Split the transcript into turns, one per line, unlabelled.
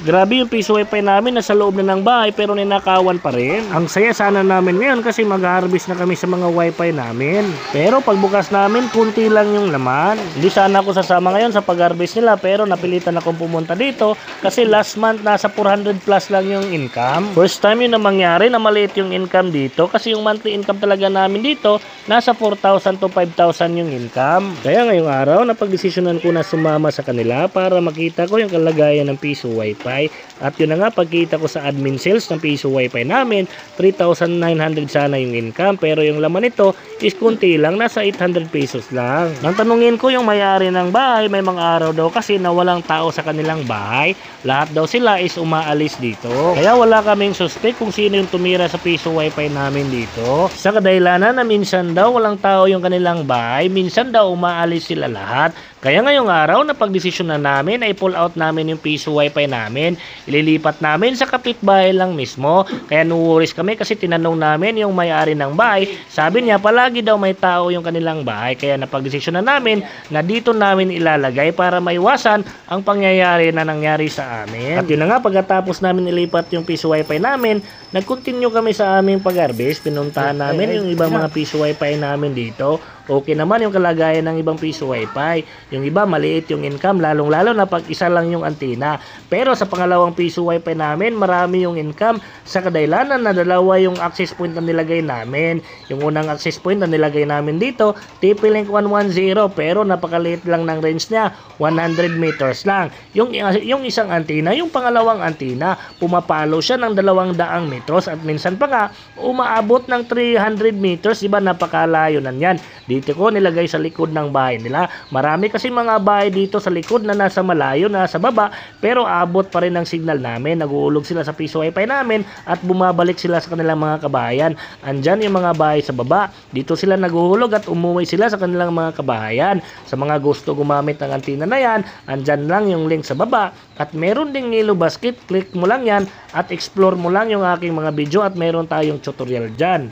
Grabe yung piso wifi namin, nasa loob na ng bahay pero ninakawan pa rin. Ang saya sana namin ngayon kasi mag-harvest na kami sa mga wifi namin. Pero pagbukas namin, kunti lang yung laman. Hindi sana ako sasama ngayon sa pag-harvest nila pero napilitan akong pumunta dito kasi last month nasa 400 plus lang yung income. First time yun na mangyari na maliit yung income dito kasi yung monthly income talaga namin dito nasa 4,000 to 5,000 yung income. Kaya ngayong araw napagdesisyonan ko na sumama sa kanila para makita ko yung kalagayan ng piso wifi. At yun na nga, pagkita ko sa admin sales ng piso wifi namin, 3,900 sana yung income pero yung laman nito is kunti lang, nasa 800 pesos lang. Nang tanungin ko yung may-ari ng bahay, may mga araw daw kasi na walang tao sa kanilang bahay, lahat daw sila is umaalis dito. Kaya wala kaming suspect kung sino yung tumira sa piso wifi namin dito. Sa kadahilanan na minsan daw walang tao yung kanilang bahay, minsan daw umaalis sila lahat. Kaya ngayong araw na pagdesisyon na namin ay pull out namin yung piso wifi namin. Ililipat namin sa kapitbahay lang mismo. Kaya nuwuris kami kasi tinanong namin yung may-ari ng bahay. Sabi niya palagi daw may tao yung kanilang bahay. Kaya napagdesisyon na namin na dito namin ilalagay para maiwasan ang pangyayari na nangyari sa amin. At yun na nga, pagkatapos namin ilipat yung piso wifi namin, nag-continue kami sa aming pag-harvest. Pinuntahan namin yung ibang mga piso wifi namin dito. Okay naman yung kalagayan ng ibang piso wifi. Yung iba maliit yung income, lalong-lalo na pag isa lang yung antina. Pero sa pangalawang piso wifi namin, marami yung income sa kadahilanan na dalawa yung access point na nilagay namin. Yung unang access point na nilagay namin dito, TP-Link 110, pero napakaliit lang ng range niya, 100 meters lang. Yung isang antina, yung pangalawang antina, pumapalo siya ng 200 meters at minsan pa nga, umaabot ng 300 meters, iba napakalayo na yan. Dito ko nilagay sa likod ng bahay nila. Marami kasi mga bahay dito sa likod na nasa malayo, nasa baba, pero abot pa rin ang signal namin. Naguulog sila sa piso wifi namin at bumabalik sila sa kanilang mga kabahayan. Andyan yung mga bahay sa baba. Dito sila naguhulog at umuwi sila sa kanilang mga kabahayan. Sa mga gusto gumamit ng antina na yan, andyan lang yung link sa baba. At meron ding Nilo Basket. Click mo lang yan at explore mo lang yung aking mga video at meron tayong tutorial dyan.